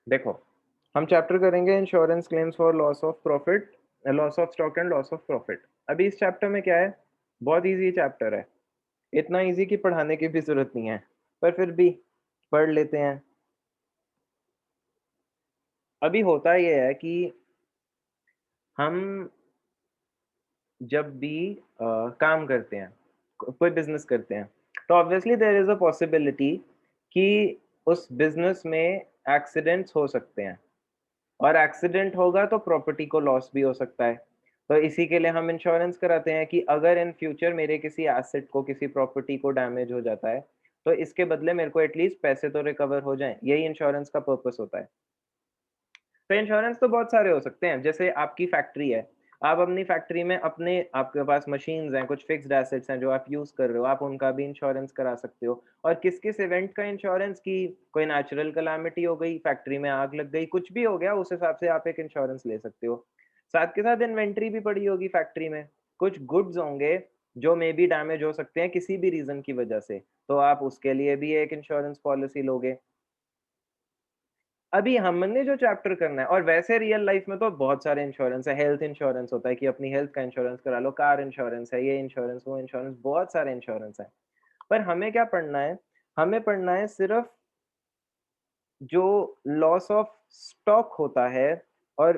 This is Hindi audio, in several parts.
देखो, हम चैप्टर करेंगे insurance claims for loss of profit, loss of stock and loss of profit. अभी इस चैप्टर में क्या है, बहुत ईज़ी चैप्टर है। इतना ईज़ी कि पढ़ाने की भी ज़रूरत नहीं है, पर फिर भी पढ़ लेते हैं। अभी होता ये है कि हम जब भी काम करते हैं, कोई बिज़नेस करते हैं, तो obviously there is a possibility कि उस बिज़नेस में एक्सीडेंट्स हो सकते हैं। और एक्सीडेंट होगा तो प्रॉपर्टी को लॉस भी हो सकता है। तो इसी के लिए हम इंश्योरेंस कराते हैं कि अगर इन फ्यूचर मेरे किसी एसेट को, किसी प्रॉपर्टी को डैमेज हो जाता है, तो इसके बदले मेरे को एटलीस्ट पैसे तो रिकवर हो जाएँ। यही इंश्योरेंस का पर्पस होता है। तो इंश्योरेंस तो बहुत सारे हो सकते हैं, जैसे आपकी फैक्ट्री है। आप अपनी फैक्ट्री में आपके पास मशीन्स हैं, कुछ फिक्स्ड एसेट्स हैं जो आप यूज़ कर रहे हो, आप उनका भी इंश्योरेंस करा सकते हो। और किस-किस इवेंट का इंश्योरेंस कि कोई नेचुरल कैलामिटी हो गई, फैक्ट्री में आग लग गई, कुछ भी हो गया, उस हिसाब से आप एक इंश्योरेंस ले सकते हो। साथ के साथ इन्वेंटरी भी पड़ी होगी फैक्ट्री में, कुछ गुड्स होंगे जो मे बी डैमेज हो सकते हैं किसी भी रीज़न की वजह से, तो आप उसके लिए भी एक इंश्योरेंस पॉलिसी लोगे। अभी हमने जो चैप्टर करना है, और वैसे रियल लाइफ में तो बहुत सारे इंश्योरेंस है। हेल्थ इंश्योरेंस होता है कि अपनी हेल्थ का इंश्योरेंस करा लो, कार इंश्योरेंस है, ये इंश्योरेंस, वो इंश्योरेंस, बहुत सारे इंश्योरेंस है। पर हमें क्या पढ़ना है? हमें पढ़ना है सिर्फ जो लॉस ऑफ स्टॉक होता है, और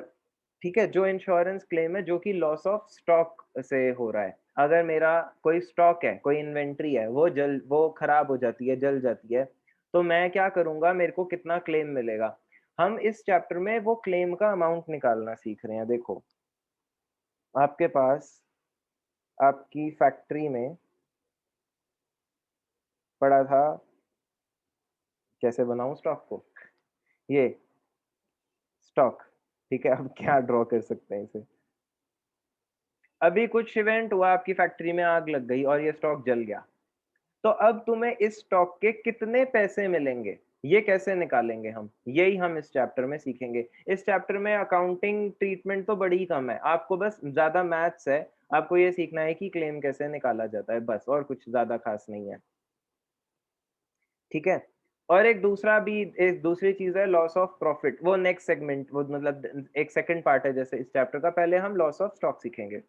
ठीक है, जो इंश्योरेंस क्लेम है जो कि लॉस ऑफ स्टॉक से हो रहा है। अगर मेरा कोई स्टॉक है, कोई इन्वेंटरी है, वो खराब हो जाती है, जल जाती है, तो मैं क्या करूँगा, मेरे को कितना क्लेम मिलेगा? हम इस चैप्टर में वो क्लेम का अमाउंट निकालना सीख रहे हैं। देखो, आपके पास आपकी फैक्ट्री में पड़ा था, कैसे बनाऊँ स्टॉक को? ये स्टॉक, ठीक है? अब क्या ड्रॉ कर सकते हैं इसे? अभी कुछ इवेंट हुआ, आपकी फैक्ट्री में आग लग गई और ये स्टॉक जल गया। तो अब तुम्हें इस स्टॉक के कितने पैसे मिलेंगे, ये कैसे निकालेंगे हम? यही हम इस चैप्टर में सीखेंगे। इस चैप्टर में अकाउंटिंग ट्रीटमेंट तो बड़ी ही कम है, आपको बस ज़्यादा मैथ्स है, आपको ये सीखना है कि क्लेम कैसे निकाला जाता है, बस, और कुछ ज़्यादा खास नहीं है, ठीक है? और एक दूसरी चीज़ है लॉस ऑफ प्रॉफिट, वो नेक्स्ट सेगमेंट, वो मतलब एक सेकंड पार्ट है जैसे इस चैप्टर का। पहले हम लॉस ऑफ स्टॉक सीखेंगे।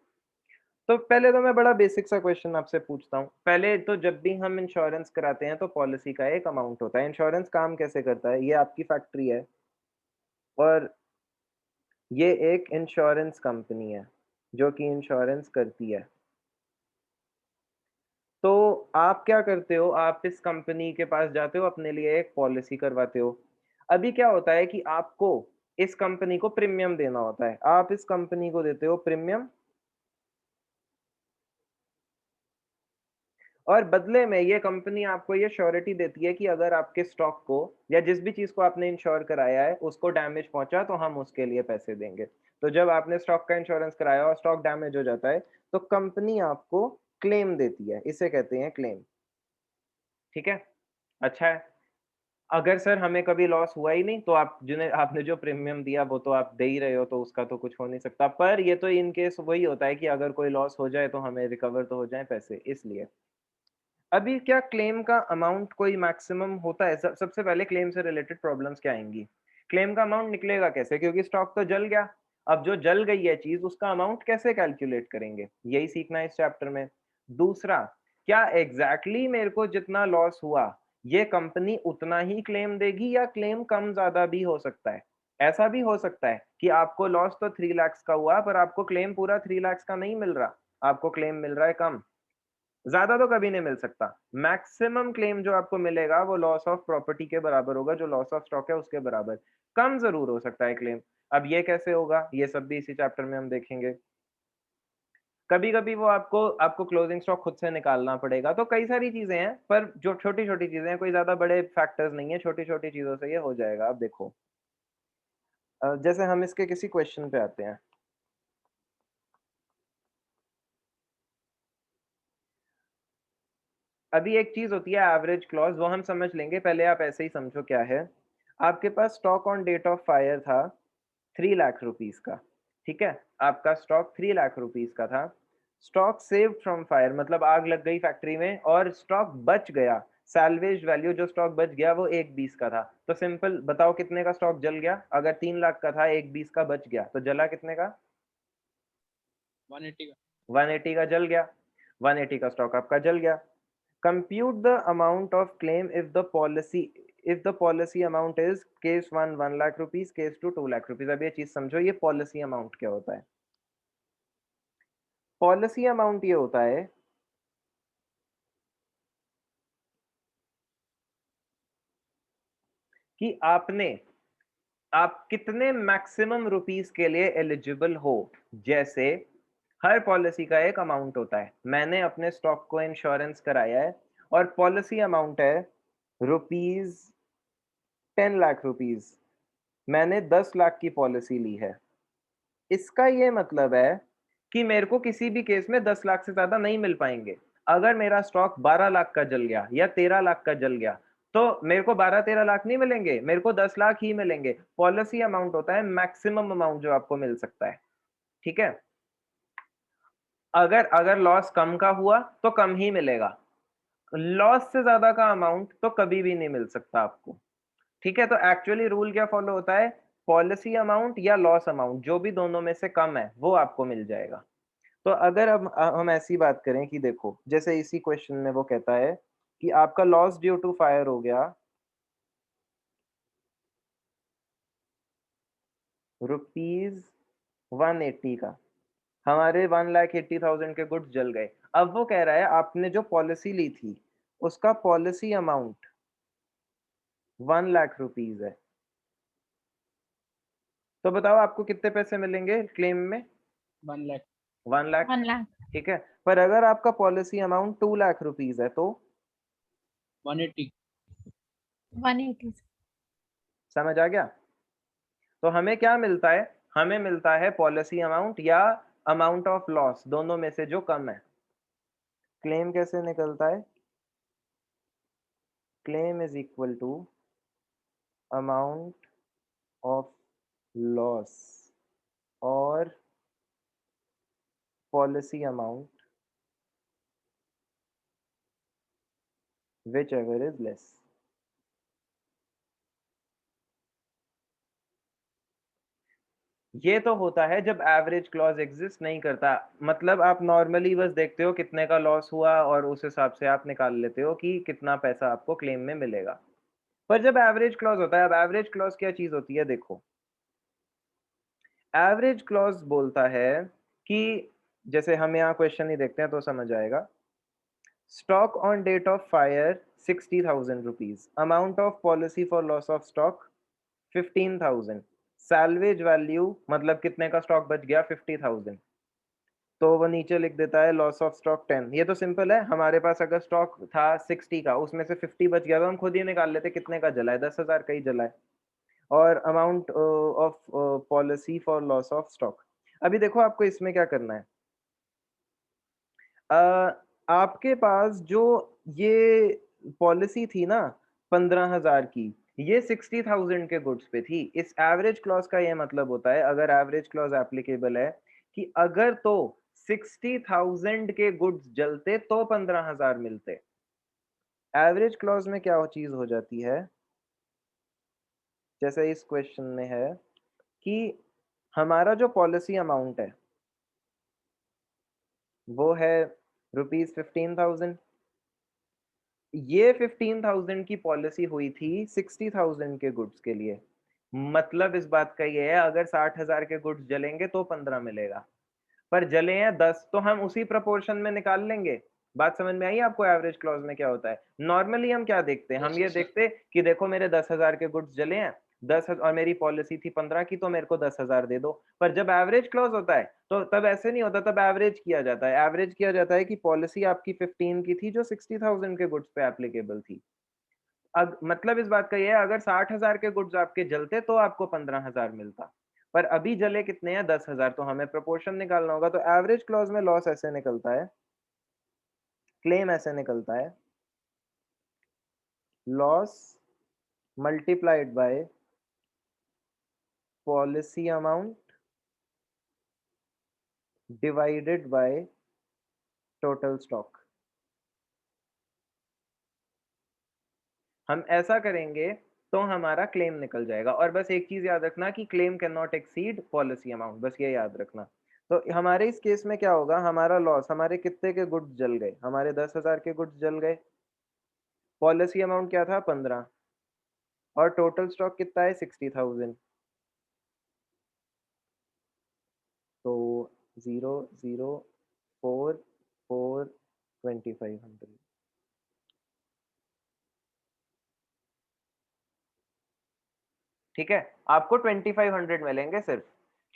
तो पहले तो मैं बड़ा बेसिक सा क्वेश्चन आपसे पूछता हूँ। पहले तो जब भी हम इंश्योरेंस कराते हैं तो पॉलिसी का एक अमाउंट होता है। इंश्योरेंस काम कैसे करता है? ये आपकी फैक्ट्री है और ये एक इंश्योरेंस कंपनी है जो कि इंश्योरेंस करती है। तो आप क्या करते हो? आप इस कंपनी के पास जाते हो, अपने लिए एक पॉलिसी करवाते हो। अभी क्या होता है कि आपको इस कंपनी को प्रीमियम देना होता है। आप इस कंपनी को देते हो प्रीमियम, और बदले में ये कंपनी आपको ये श्योरिटी देती है कि अगर आपके स्टॉक को या जिस भी चीज़ को आपने इंश्योर कराया है, उसको डैमेज पहुँचा तो हम उसके लिए पैसे देंगे। तो जब आपने स्टॉक का इंश्योरेंस कराया और स्टॉक डैमेज हो जाता है, तो कंपनी आपको क्लेम देती है, इसे कहते हैं क्लेम, ठीक है? अच्छा है। अगर सर हमें कभी लॉस हुआ ही नहीं, तो आप जिन्हें आपने जो प्रीमियम दिया वो तो आप दे ही रहे हो, तो उसका तो कुछ हो नहीं सकता। पर ये तो इन केस वही होता है कि अगर कोई लॉस हो जाए तो हमें रिकवर तो हो जाएँ पैसे, इसलिए। अभी क्या क्लेम का अमाउंट कोई मैक्सिमम होता है? सबसे पहले क्लेम से रिलेटेड प्रॉब्लम्स क्या आएँगी? क्लेम का अमाउंट निकलेगा कैसे? क्योंकि स्टॉक तो जल गया। अब जो जल गई है चीज़, उसका अमाउंट कैसे कैलकुलेट करेंगे? यही सीखना है इस चैप्टर में। दूसरा, क्या एग्ज़ैक्टली मेरे को जितना लॉस हुआ, ये कंपनी उतना ही क्लेम देगी या क्लेम कम-ज़्यादा भी हो सकता है? ऐसा भी हो सकता है कि आपको लॉस तो 3 लाख का हुआ, पर आपको क्लेम पूरा 3 लाख का नहीं मिल रहा, आपको क्लेम मिल रहा है कम। ज़्यादा तो कभी नहीं मिल सकता। मैक्सिमम क्लेम जो आपको मिलेगा वो लॉस ऑफ प्रॉपर्टी के बराबर होगा, जो लॉस ऑफ स्टॉक है उसके बराबर। कम ज़रूर हो सकता है क्लेम। अब ये कैसे होगा? ये सब भी इसी चैप्टर में हम देखेंगे। कभी-कभी वो आपको आपको क्लोजिंग स्टॉक खुद से निकालना पड़ेगा। तो कई सारी चीज़ें हैं, पर जो छोटी-छोटी चीज़ें हैं, कोई ज़्यादा बड़े फैक्टर्स नहीं है, छोटी-छोटी चीज़ों से ये हो जाएगा। अब देखो, जैसे हम इसके किसी क्वेश्चन पे आते हैं। अभी एक चीज़ होती है एवरेज क्लॉज़, वो हम समझ लेंगे, पहले आप ऐसे ही समझो क्या है। आपके पास stock on date of fire था 3 लाख रुपीस का, ठीक है? आपका स्टॉक 3 लाख रुपीस का था। स्टॉक सेव्ड फ्रॉम फायर मतलब आग लग गई फैक्ट्री में और स्टॉक बच गया सैल्वेज वैल्यू जो स्टॉक बच गया वो 1.20 का था, तो सिंपल बताओ कितने का स्टॉक जल गया? अगर 3 लाख का था, 1.20 का बच गया, तो जला कितने का? 180 का। 180 का जल गया, 180 का स्टॉक आपका जल गया। Compute the amount of claim if the policy amount is case 1 lakh rupees, case 2 lakh rupees. अब ये चीज समझो, ये पॉलिसी अमाउंट क्या होता है? पॉलिसी अमाउंट ये होता है कि आप कितने मैक्सिमम रुपीस के लिए एलिजिबल हो। जैसे हर पॉलिसी का एक अमाउंट होता है, मैंने अपने स्टॉक को इंश्योरेंस कराया है और पॉलिसी अमाउंट है रुपीज 10 लाख रुपीज, मैंने 10 लाख की पॉलिसी ली है। इसका ये मतलब है कि मेरे को किसी भी केस में 10 लाख से ज्यादा नहीं मिल पाएंगे। अगर मेरा स्टॉक 12 लाख का जल गया या 13 लाख का जल गया, तो मेरे को 12-13 लाख नहीं मिलेंगे, मेरे को 10 लाख ही मिलेंगे। पॉलिसी अमाउंट होता है मैक्सिमम अमाउंट जो आपको मिल सकता है, ठीक है? अगर अगर लॉस कम का हुआ तो कम ही मिलेगा, लॉस से ज्यादा का अमाउंट तो कभी भी नहीं मिल सकता आपको, ठीक है? तो एक्चुअली रूल क्या फॉलो होता है? पॉलिसी अमाउंट या लॉस अमाउंट, जो भी दोनों में से कम है वो आपको मिल जाएगा। तो अगर अब हम ऐसी बात करें कि देखो, जैसे इसी क्वेश्चन में वो कहता है कि आपका लॉस ड्यू टू फायर हो गया ₹180 का, हमारे 1,80,000 के गुड्स जल गए। अब वो कह रहा है आपने जो पॉलिसी ली थी उसका पॉलिसी अमाउंट 1 लाख रुपीज है, तो बताओ आपको कितने पैसे मिलेंगे क्लेम में? 1 लाख। 1 लाख, 1 लाख। ठीक है? पर अगर आपका पॉलिसी अमाउंट 2 लाख रुपीज है तो 180। 180। समझ आ गया? तो हमें क्या मिलता है? हमें मिलता है पॉलिसी अमाउंट या अमाउंट ऑफ लॉस, दोनों में से जो कम है। क्लेम कैसे निकलता है? Claim is equal to amount of loss और policy amount whichever is less. ये तो होता है जब एवरेज क्लॉज एग्जिस्ट नहीं करता, मतलब आप नॉर्मली बस देखते हो कितने का लॉस हुआ और उस हिसाब से आप निकाल लेते हो कि कितना पैसा आपको क्लेम में मिलेगा। पर जब एवरेज क्लॉज होता है, अब एवरेज क्लॉज क्या चीज होती है? देखो, एवरेज क्लॉज बोलता है कि जैसे हम यहाँ क्वेश्चन ही देखते हैं तो समझ आएगा। Stock on date of fire 60,000 rupees, amount of policy for loss of stock 15,000, salvage value मतलब कितने का स्टॉक बच गया? 50,000। तो वो नीचे लिख देता है लॉस ऑफ स्टॉक 10। ये तो सिंपल है, हमारे पास अगर स्टॉक था 60 का, उसमें से 50 बच गया तो हम खुद ही निकाल लेते कितने का जला है, 10,000 का ही जला है। और amount of policy for loss of stock. अभी देखो आपको इसमें क्या करना है। आपके पास जो ये पॉलिसी थी ना 15,000 की, ये 60,000 के गुड्स पे थी। इस एवरेज क्लॉज का ये मतलब होता है, अगर एवरेज क्लॉज एप्लीकेबल है, कि अगर तो 60,000 के गुड्स जलते तो 15,000 मिलते। एवरेज क्लॉज में क्या चीज हो जाती है, जैसे इस क्वेश्चन में है कि हमारा जो पॉलिसी अमाउंट है वो है ₹15,000। ये 15,000 की पॉलिसी हुई थी 60,000 के गुड्स के लिए। मतलब इस बात का ये है, अगर 60,000 के गुड्स जलेंगे तो 15 मिलेगा, पर जले हैं 10 तो हम उसी प्रपोर्शन में निकाल लेंगे। बात समझ में आई आपको? एवरेज क्लॉज में क्या होता है, नॉर्मली हम क्या देखते हैं? हम ये देखते कि देखो मेरे 10,000 के गुड्स जले हैं, 10 और मेरी पॉलिसी थी 15 की, तो मेरे को 10,000 दे दो। पर जब एवरेज क्लॉज होता है तो तब ऐसे नहीं होता, तब एवरेज किया जाता है। एवरेज किया जाता है कि पॉलिसी आपकी 15 की थी जो 60,000 के गुड्स पे एप्लीकेबल थी। अब मतलब इस बात का ये है, अगर 60,000 के गुड्स आपके जलते तो आपको 15,000 मिलता, पर अभी जले कितने हैं? 10,000, तो हमें प्रोपोर्शन निकालना होगा। तो एवरेज क्लॉज में लॉस ऐसे निकलता है, क्लेम ऐसे निकलता है, loss multiplied by policy amount divided by total stock. हम ऐसा करेंगे तो हमारा क्लेम निकल जाएगा। और बस एक चीज याद रखना कि claim can not exceed policy amount, बस ये याद रखना। तो हमारे इस केस में क्या होगा, हमारा लॉस, हमारे कितने के गुड्स जल गए, हमारे 10,000 के गुड्स जल गए, पॉलिसी अमाउंट क्या था 15, और टोटल स्टॉक कितना है 60,000। तो 0, 0, 4, 4, 2500। ठीक है, आपको 2500 मिलेंगे सिर्फ,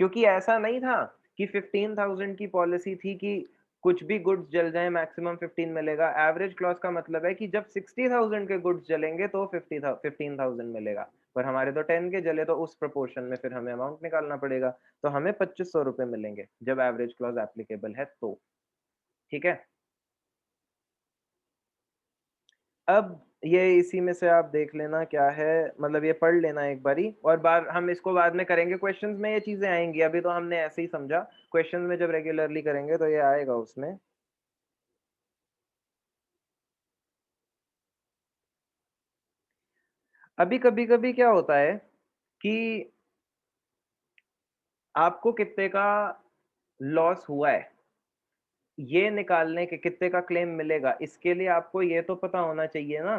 क्योंकि ऐसा नहीं था कि 15,000 की पॉलिसी थी कि कुछ भी गुड्स जल जाए मैक्सिमम 15 मिलेगा। एवरेज क्लॉज का मतलब है कि जब 60,000 के गुड्स जलेंगे तो 15,000 मिलेगा, पर हमारे तो 10 के जले, तो उस प्रोपोर्शन में फिर हमें अमाउंट निकालना पड़ेगा। तो हमें 2500 रुपए मिलेंगे जब एवरेज क्लॉज एप्लीकेबल है तो। ठीक है, अब ये इसी में से आप देख लेना क्या है, मतलब ये पढ़ लेना एक बारी, और बार हम इसको बाद में करेंगे, क्वेश्चंस में ये चीजें आएंगी, अभी तो हमने ऐसे ही समझा, क्वेश्चंस में जब रेगुलरली करेंगे तो ये आएगा उसमें। अभी कभी कभी क्या होता है कि आपको कितने का लॉस हुआ है, ये निकालने के कितने का क्लेम मिलेगा, इसके लिए आपको ये तो पता होना चाहिए ना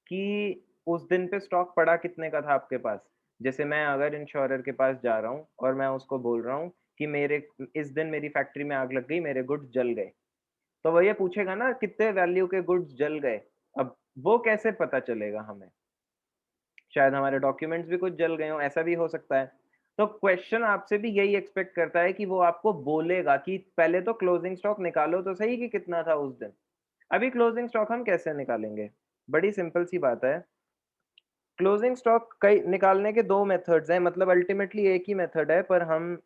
कि उस दिन पे स्टॉक पड़ा कितने का था आपके पास। जैसे मैं अगर इंश्योरर के पास जा रहा हूँ और मैं उसको बोल रहा हूँ कि मेरे इस दिन मेरी फैक्ट्री में आग लग गई, मेरे गुड्स जल गए, तो वो ये पूछेगा ना कितने वैल्यू के गुड्स जल गए। अब वो कैसे पता चलेगा हमें, शायद हमारे डॉक्यूमेंट्स भी कुछ जल गए हो, ऐसा भी हो सकता है। तो क्वेश्चन आपसे भी यही एक्सपेक्ट करता है कि वो आपको बोलेगा कि पहले तो क्लोजिंग स्टॉक निकालो तो सही कि कितना था उस दिन। अभी क्लोजिंग स्टॉक हम कैसे निकालेंगे, बड़ी सिंपल सी बात है। क्लोजिंग स्टॉक कई निकालने के दो मेथड्स हैं, मतलब अल्टीमेटली एक ही मेथड है, पर हम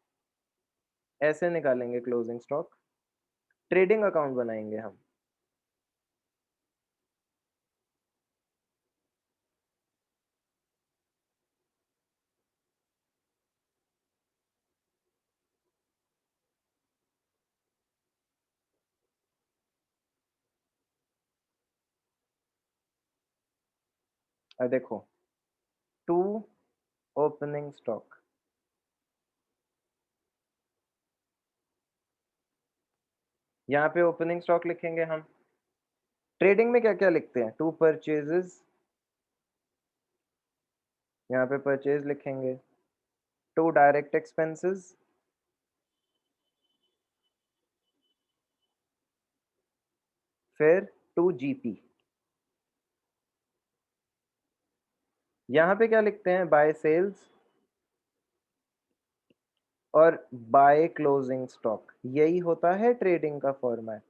ऐसे निकालेंगे क्लोजिंग स्टॉक, ट्रेडिंग अकाउंट बनाएंगे हम। देखो, टू ओपनिंग स्टॉक, यहाँ पे ओपनिंग स्टॉक लिखेंगे हम। ट्रेडिंग में क्या क्या लिखते हैं, टू परचेजेस, यहाँ पे परचेज लिखेंगे। टू डायरेक्ट एक्सपेंसेस, फिर टू जीपी। यहाँ पे क्या लिखते हैं, बाय सेल्स और बाय क्लोजिंग स्टॉक, यही होता है ट्रेडिंग का फॉर्मेट।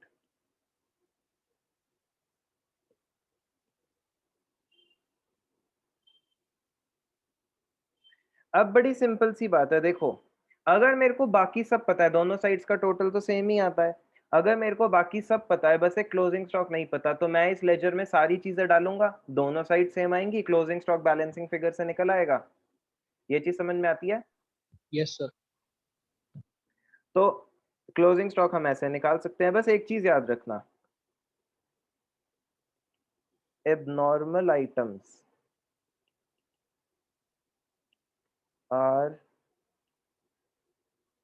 अब बड़ी सिंपल सी बात है, देखो, अगर मेरे को बाकी सब पता है, दोनों साइड्स का टोटल तो सेम ही आता है, अगर मेरे को बाकी सब पता है, बस एक क्लोजिंग स्टॉक नहीं पता, तो मैं इस लेजर में सारी चीजें डालूंगा, दोनों साइड सेम आएंगी, क्लोजिंग स्टॉक बैलेंसिंग फिगर से निकल आएगा। ये चीज समझ में आती है? Yes, sir. तो क्लोजिंग स्टॉक हम ऐसे निकाल सकते हैं, बस एक चीज याद रखना, abnormal items are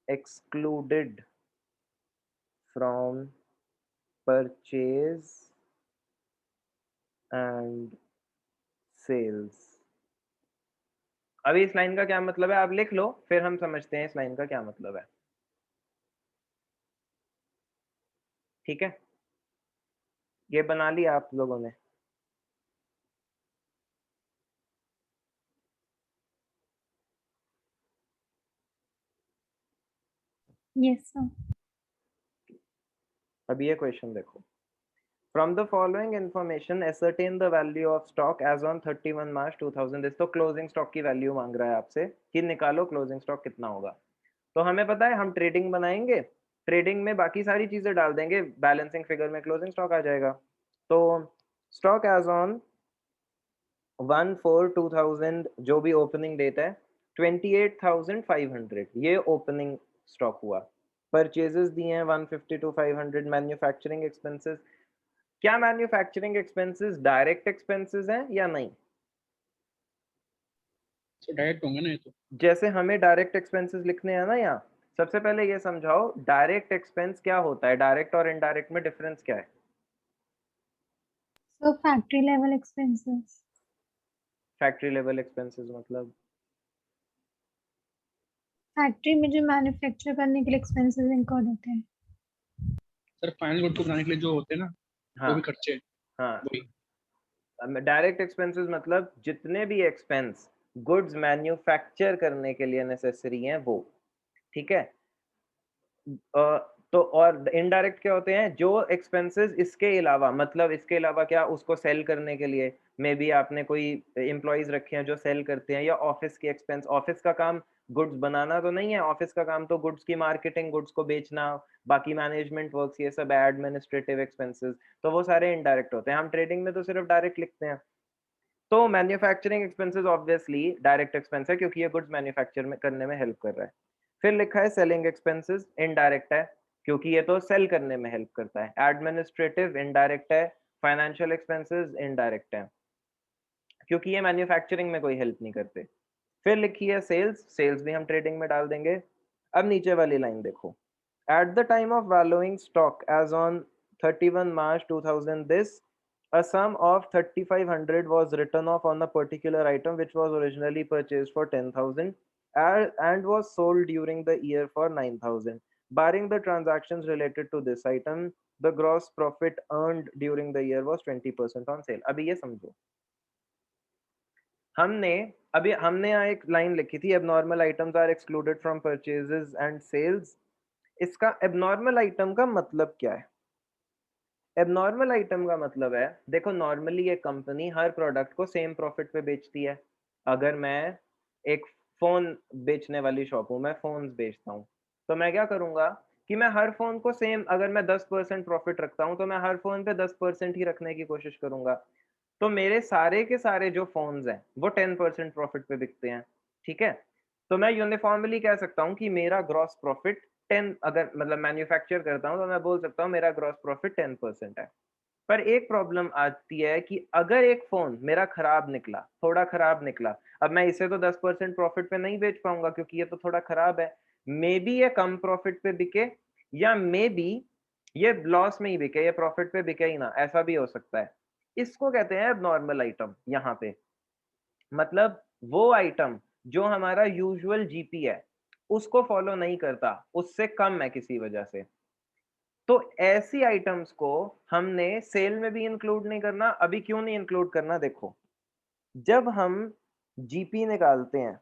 excluded from purchase and sales। अभी इस लाइन का क्या मतलब है आप लिख लो, फिर हम समझते हैं इस लाइन का क्या मतलब है। ठीक है, ये बना लिया आप लोगों ने? Yes, sir. अब ये क्वेश्चन देखो, from the following information ascertain the value of stock as on 31 March 2000। तो क्लोजिंग स्टॉक की वैल्यू मांग रहा है आपसे कि निकालो क्लोजिंग स्टॉक कितना होगा। तो हमें पता है हम ट्रेडिंग बनाएंगे, ट्रेडिंग में बाकी सारी चीजें डाल देंगे, बैलेंसिंग फिगर में क्लोजिंग स्टॉक आ जाएगा। तो स्टॉक एज ऑन 1/4/2000, जो भी ओपनिंग डेट है, 28,500 ये ओपनिंग स्टॉक हुआ। परचेजेस दिए हैं 150 to 500। मैन्युफैक्चरिंग एक्सपेंसेस, क्या मैन्युफैक्चरिंग एक्सपेंसेस डायरेक्ट एक्सपेंसेस हैं या नहीं? तो डायरेक्ट होंगे ना ये तो। जैसे हमें डायरेक्ट एक्सपेंसेस लिखने हैं ना यहाँ, सबसे पहले ये समझाओ डायरेक्ट एक्सपेंस क्या होता है, डायरेक्ट और इनडायरेक्ट में डिफरेंस क्या है? So factory level expenses. Factory level expenses मतलब? फैक्ट्री में जो मैन्युफैक्चर करने के लिए एक्सपेंसेस इंकर्ड होते हैं। सर फाइनल गुड को बनाने के लिए जो होते हैं ना, वो हाँ भी खर्चे, हाँ, वही। डायरेक्ट एक्सपेंसेस मतलब जितने भी एक्सपेंस गुड्स मैन्युफैक्चर करने के लिए नेसेसरी हैं वो, ठीक है। तो और इनडायरेक्ट क्या होते हैं, जो एक्सपेंसेस इसके अलावा, मतलब इसके अलावा क्या, उसको सेल करने के लिए मे बी आपने कोई एम्प्लॉइज रखे हैं जो सेल करते हैं, या ऑफिस के एक्सपेंस, ऑफिस का काम गुड्स बनाना तो नहीं है, ऑफिस का काम तो गुड्स की मार्केटिंग, गुड्स को बेचना, बाकी मैनेजमेंट वर्क्स, ये सब एडमिनिस्ट्रेटिव एक्सपेंसेस, तो वो सारे इनडायरेक्ट होते हैं। हम ट्रेडिंग में तो सिर्फ डायरेक्ट लिखते हैं। तो manufacturing expenses obviously direct expense है क्योंकि ये गुड्स मैन्युफैक्चर में करने में हेल्प कर रहा है। फिर लिखा है सेलिंग एक्सपेंसेस, इनडायरेक्ट है क्योंकि ये तो सेल करने में हेल्प करता है। एडमिनिस्ट्रेटिव इनडायरेक्ट है। फाइनेंशियल एक्सपेंसेस इनडायरेक्ट है क्योंकि ये मैन्युफैक्चरिंग में कोई हेल्प नहीं करते। फिर लिखी है सेल्स, सेल्स भी हम ट्रेडिंग में डाल देंगे। अब नीचे वाली लाइन देखो, at the time of valuing stock as on 31 March 2000 this a sum of 3500 was written off on a particular item which was originally purchased for 10,000 and was sold during the year for 9,000. Barring the transactions related to this item, the gross profit earned during the year was 20% on sale. अभी ये समझो, हमने हमने यहाँ एक लाइन लिखी थी, abnormal items are excluded from purchases and sales। इसका abnormal item का मतलब क्या है? एबनॉर्मल आइटम का मतलब है, देखो नॉर्मली एक कंपनी हर प्रोडक्ट को सेम प्रॉफिट पे बेचती है। अगर मैं एक फोन बेचने वाली शॉप हूँ, मैं फोन्स बेचता हूँ, तो मैं क्या करूंगा कि मैं हर फोन को सेम, अगर मैं 10% प्रॉफिट रखता हूँ तो मैं हर फोन पे 10% ही रखने की कोशिश करूंगा। तो मेरे सारे के सारे जो फोन्स हैं वो 10% प्रॉफिट पे बिकते हैं, ठीक है। तो मैं यूनिफॉर्मली कह सकता हूँ कि मेरा ग्रॉस प्रॉफिट 10, अगर मतलब मैन्युफैक्चर करता हूँ तो मैं बोल सकता हूँ मेरा ग्रॉस प्रॉफिट 10% है। पर एक प्रॉब्लम आती है कि अगर एक फोन मेरा खराब निकला, थोड़ा खराब निकला, अब मैं इसे तो 10% प्रॉफिट पे नहीं बेच पाऊंगा क्योंकि ये तो थोड़ा खराब है। मे बी ये कम प्रॉफिट पे बिके, या मे बी ये लॉस में ही बिके, ये प्रॉफिट पे बिके ही ना, ऐसा भी हो सकता है। इसको कहते हैं एबनॉर्मल आइटम यहाँ पे। मतलब वो आइटम जो हमारा यूजुअल जीपी है उसको फॉलो नहीं करता, उससे कम है किसी वजह से। तो ऐसी आइटम्स को हमने सेल में भी इंक्लूड नहीं करना। अभी क्यों नहीं इंक्लूड करना, देखो जब हम जीपी निकालते हैं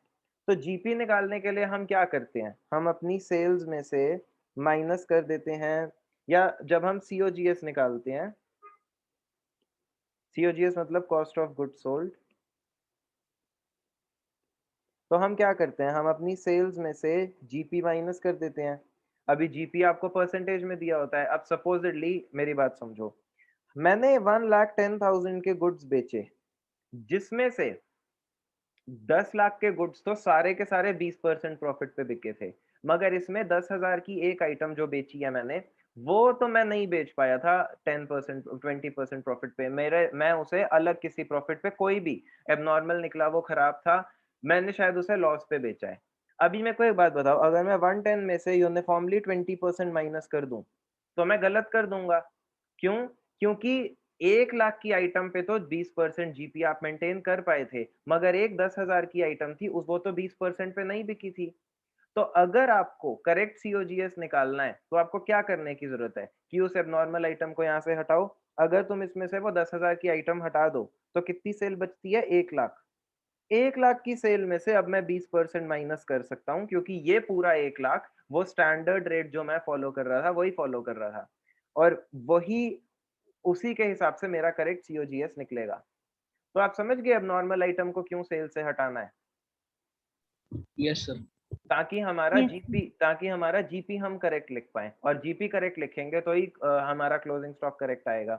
तो जीपी निकालने के लिए हम क्या करते हैं, हम अपनी सेल्स में से माइनस कर देते हैं, या जब हम सीओजीएस निकालते हैं, सीओजीएस मतलब कॉस्ट ऑफ गुड सोल्ड, तो हम क्या करते हैं, हम अपनी सेल्स में से जीपी माइनस कर देते हैं। अभी जीपी आपको परसेंटेज में दिया होता है। अब सपोजिटली मेरी बात समझो, मैंने 1,10,000 के गुड्स बेचे, जिसमें से 10 लाख के गुड्स तो सारे के सारे 20% प्रॉफिट पे बिके थे, मगर इसमें 10,000 की एक आइटम जो बेची है मैंने, वो तो मैं नहीं बेच पाया था 10% 20% प्रॉफिट पे। मेरे मैं उसे अलग किसी प्रॉफिट पे, कोई भी एबनॉर्मल निकला, वो खराब था, मैंने शायद उसे लॉस पे बेचा है। अभी मेरे को एक बात बताओ, अगर मैं 110 में से यूनिफॉर्मली 20% माइनस कर दूं तो मैं गलत कर दूंगा। क्यों? क्योंकि 1 लाख की आइटम पे तो 20% जीपी आप मेंटेन कर पाए थे, मगर एक 10,000 की आइटम थी, उस वो तो 20% पे नहीं बिकी थी। तो अगर आपको करेक्ट सीओजीएस निकालना है तो आपको क्या करने की जरूरत है कि उस एबनॉर्मल आइटम को यहाँ से हटाओ। अगर तुम इसमें से वो 10,000 की आइटम हटा दो तो कितनी सेल बचती है, 1 लाख। 1 लाख की सेल में से अब मैं 20% माइनस कर सकता हूँ क्योंकि ये पूरा 1 लाख वो स्टैंडर्ड रेट जो मैं फॉलो कर रहा था वही फॉलो कर रहा था, और वही उसी के हिसाब से मेरा करेक्ट सीओजीएस निकलेगा। तो आप समझ गए अब नॉर्मल आइटम को क्यों सेल से हटाना है, यस सर। Yes. ताकि हमारा जीपी हम करेक्ट लिख पाए, और जीपी करेक्ट लिखेंगे तो ही हमारा क्लोजिंग स्टॉक करेक्ट आएगा।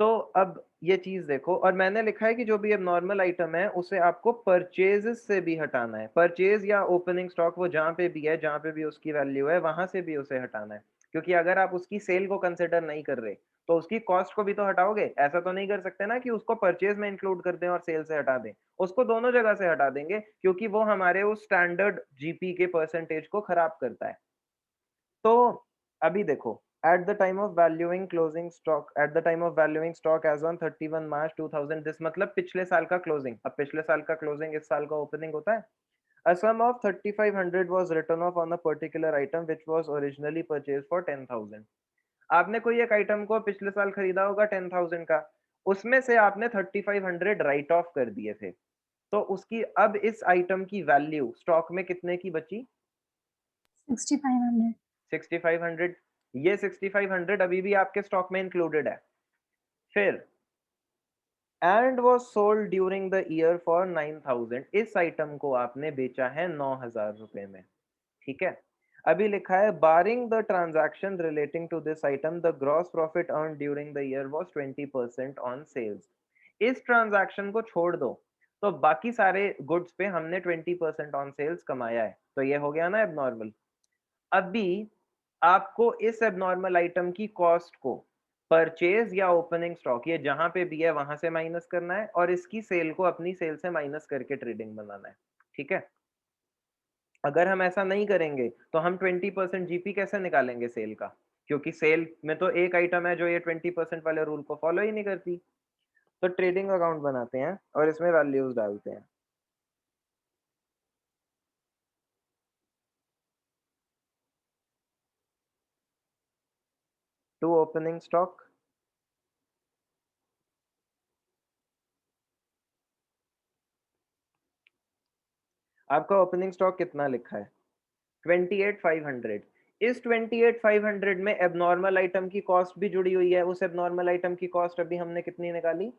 तो अब ये चीज देखो, और मैंने लिखा है कि जो भी अब नॉर्मल आइटम है उसे आपको परचेजेस से भी हटाना है। परचेज या ओपनिंग स्टॉक, वो जहां पे भी है, जहां पे भी उसकी वैल्यू है, वहां से भी उसे हटाना है। क्योंकि अगर आप उसकी सेल को कंसिडर नहीं कर रहे तो उसकी कॉस्ट को भी तो हटाओगे। ऐसा तो नहीं कर सकते ना कि उसको परचेज में इंक्लूड कर दें और सेल से हटा दें, उसको दोनों जगह से हटा देंगे क्योंकि वो हमारे उस स्टैंडर्ड जीपी के परसेंटेज को खराब करता है। तो अभी देखो, at the time of valuing closing stock, at the time of valuing stock as on 31 March 2000, this मतलब पिछले साल का क्लोजिंग। अब पिछले साल का क्लोजिंग इस साल का ओपनिंग होता है। A sum of 3500 was written off on a particular item which was originally purchased for 10,000। आपने कोई एक आइटम को पिछले साल खरीदा होगा 10,000 का, उसमें से आपने 3500 राइट ऑफ कर दिए थे, तो उसकी अब इस आइटम की वैल्यू स्टॉक में कितने की बची? 6500। 6500। ये 6500 अभी भी आपके स्टॉक में इंक्लूडेड है। फिर and was sold during the year for 9000, इस आइटम को आपने बेचा है 9000 रुपए में, ठीक है। अभी लिखा है barring the transaction relating to this item the gross profit earned during the year was 20% on sales. इस ट्रांजैक्शन को छोड़ दो तो बाकी सारे गुड्स पे हमने 20% ऑन सेल्स कमाया है, तो ये हो गया ना एबनॉर्मल। अभी आपको इस एबनॉर्मल आइटम की कॉस्ट को परचेज या ओपनिंग स्टॉक, ये जहां पे भी है वहां से माइनस करना है और इसकी सेल को अपनी सेल से माइनस करके ट्रेडिंग बनाना है, ठीक है। अगर हम ऐसा नहीं करेंगे तो हम 20% जीपी कैसे निकालेंगे सेल का, क्योंकि सेल में तो एक आइटम है जो ये 20% वाले रूल को फॉलो ही नहीं करती। तो ट्रेडिंग अकाउंट बनाते हैं और इसमें वैल्यूज डालते हैं। टू ओपनिंग स्टॉक, आपका ओपनिंग स्टॉक कितना लिखा है? 28,500। इस 28,500 में एबनॉर्मल आइटम की कॉस्ट भी जुड़ी हुई है। उस एबनॉर्मल आइटम की कॉस्ट अभी हमने कितनी निकाली?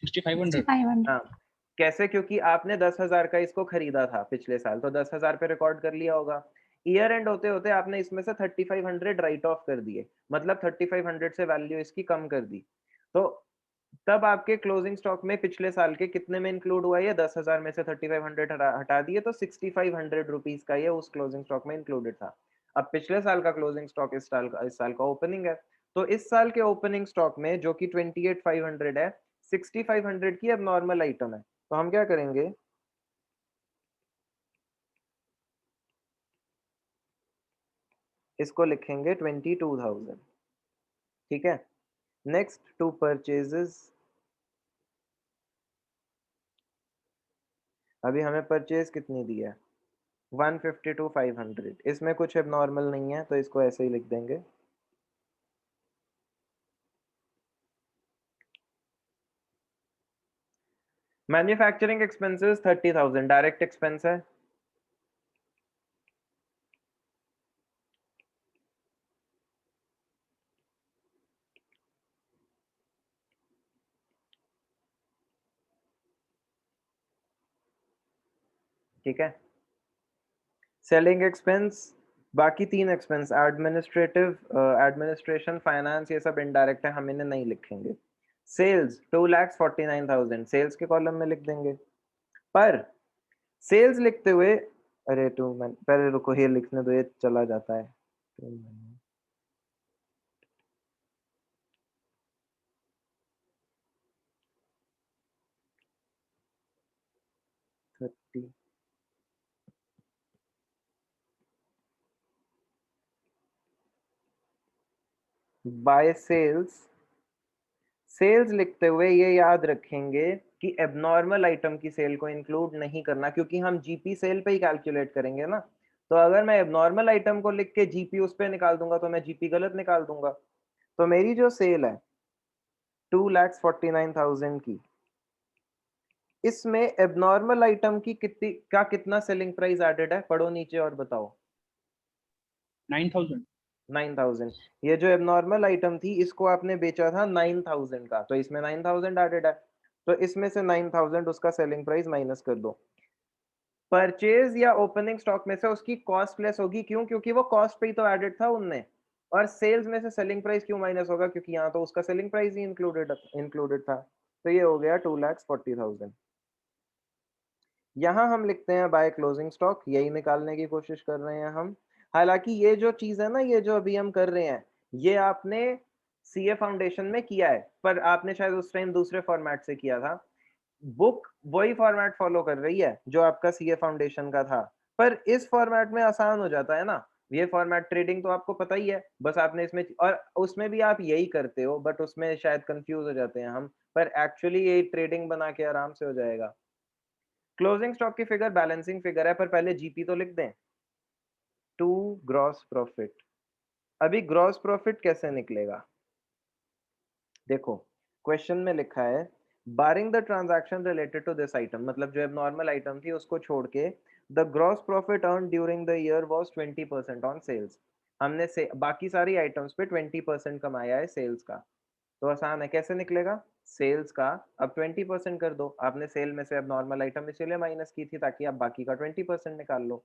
6500। 6500। हाँ, कैसे? क्योंकि आपने 10,000 का इसको खरीदा था पिछले साल, तो 10,000 पे रिकॉर्ड कर लिया होगा। ईयर एंड होते होते आपने इसमें से 3500 राइट ऑफ कर दिए, मतलब 3500 से वैल्यू इसकी कम कर दी। तो तब आपके क्लोजिंग स्टॉक में पिछले साल के कितने में इंक्लूड हुआ? ये 10,000 में से 3500 हटा दिए तो 6500 रुपीज का ये उस क्लोजिंग स्टॉक में इंक्लूडेड था। अब पिछले साल का क्लोजिंग स्टॉक इस साल का ओपनिंग है, तो इस साल के ओपनिंग स्टॉक में जो कि 28,500 है, 6500 की अब नॉर्मल आइटम है, तो हम क्या करेंगे, इसको लिखेंगे 22,000, ठीक है। नेक्स्ट टू परचेजेस, अभी हमें परचेज कितनी दी है? 152,500। इसमें कुछ अब नॉर्मल नहीं है तो इसको ऐसे ही लिख देंगे। मैन्युफैक्चरिंग एक्सपेंसेस 30,000 डायरेक्ट एक्सपेंस है। ठीक है। सेलिंग एक्सपेंस, बाकी तीन एक्सपेंस एडमिनिस्ट्रेटिव, एडमिनिस्ट्रेशन, फाइनेंस, ये सब इनडायरेक्ट है, हम इन्हें नहीं लिखेंगे। सेल्स 2,49,000 सेल्स के कॉलम में लिख देंगे। पर सेल्स लिखते हुए, अरे टू मैं पहले रुको, ये लिखने दो, ये चला जाता है। 30, बाय सेल्स, सेल्स लिखते हुए ये याद रखेंगे कि एबनॉर्मल आइटम की सेल को इंक्लूड नहीं करना, क्योंकि हम जीपी सेल पे ही कैलकुलेट करेंगे ना। तो अगर मैं एबनॉर्मल आइटम को लिख के जीपी उस पे निकाल दूंगा तो मैं जीपी गलत निकाल दूंगा। तो मेरी जो सेल है 2,49,000 की, इसमें एबनॉर्मल आइटम की कितना सेलिंग प्राइस एडेड है? पढ़ो नीचे और बताओ। 9000। 9,000। ये जो एबनॉर्मल आइटम थी इसको आपने बेचा था 9,000 का, तो इसमें 9,000 एडेड है, तो इसमें से 9,000 उसका सेलिंग प्राइस माइनस कर दो। परचेज या ओपनिंग स्टॉक में से उसकी कॉस्ट लेस होगी, क्यों? क्योंकि वो कॉस्ट पे ही तो एडेड था उनने। और सेल्स में से सेलिंग प्राइस क्यों माइनस होगा? क्योंकि यहाँ तो उसका सेलिंग प्राइस ही इंक्लूडेड था। तो ये हो गया 2,40,000। यहाँ हम लिखते हैं बाय क्लोजिंग स्टॉक, यही निकालने की कोशिश कर रहे हैं हम। हालांकि ये जो चीज है ना, ये जो अभी हम कर रहे हैं, ये आपने सीए फाउंडेशन में किया है, पर आपने शायद उस टाइम दूसरे फॉर्मेट से किया था। बुक वही फॉर्मेट फॉलो कर रही है जो आपका सीए फाउंडेशन का था, पर इस फॉर्मेट में आसान हो जाता है ना। ये फॉर्मेट ट्रेडिंग तो आपको पता ही है, बस आपने इसमें, और उसमें भी आप यही करते हो, बट उसमें शायद कंफ्यूज हो जाते हैं हम, पर एक्चुअली ये ट्रेडिंग बना के आराम से हो जाएगा। क्लोजिंग स्टॉक की फिगर बैलेंसिंग फिगर है, पर पहले जीपी तो लिख दें, टू ग्रॉस प्रॉफिट। अभी ग्रॉस प्रॉफिट कैसे निकलेगा, देखो क्वेश्चन में लिखा है barring the transaction related to this item, मतलब जो नॉर्मल आइटम थी उसको छोड़ के, the gross profit earned during the year was 20% on sales. हमने से बाकी सारी आइटम्स पे 20% कमाया है सेल्स का। तो आसान है, कैसे निकलेगा, सेल्स का अब 20% कर दो, आपने सेल में से अब नॉर्मल आइटम इसीलिए माइनस की थी ताकि आप बाकी का 20% निकाल लो।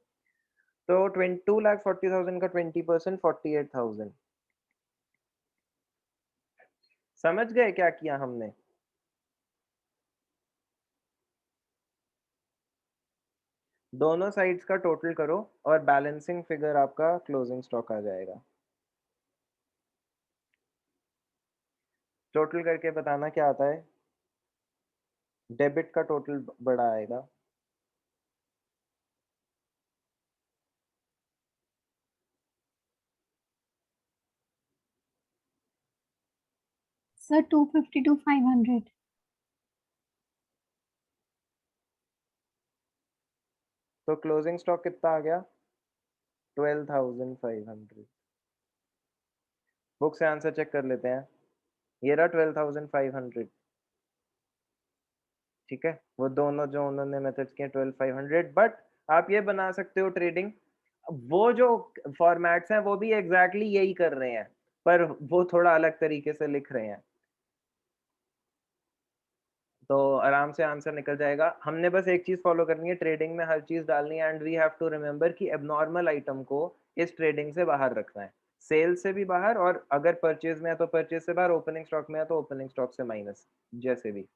तो 2,40,000 का 20% 48,000। समझ गए क्या किया हमने। दोनों साइड्स का टोटल करो और बैलेंसिंग फिगर आपका क्लोजिंग स्टॉक आ जाएगा। टोटल करके बताना क्या आता है, डेबिट का टोटल बड़ा आएगा। Sir 250 to 500। तो क्लोजिंग स्टॉक कितना आ गया, 12,500। बुक से आंसर चेक कर लेते हैं, ये रहा 12,500। ठीक है, वो दोनों जो उन्होंने मेथड्स किए 12,500, बट आप ये बना सकते हो ट्रेडिंग, वो जो फॉर्मेट्स हैं वो भी एग्जैक्टली यही कर रहे हैं, पर वो थोड़ा अलग तरीके से लिख रहे हैं, तो आराम से आंसर निकल जाएगा। हमने बस एक चीज फॉलो करनी है, ट्रेडिंग में हर चीज डालनी है, and we have to remember कि एबनॉर्मल आइटम को इस ट्रेडिंग से बाहर रखना है, सेल से भी बाहर, और अगर परचेज में है तो परचेज से बाहर, ओपनिंग स्टॉक में है तो ओपनिंग स्टॉक से माइनस, जैसे भी।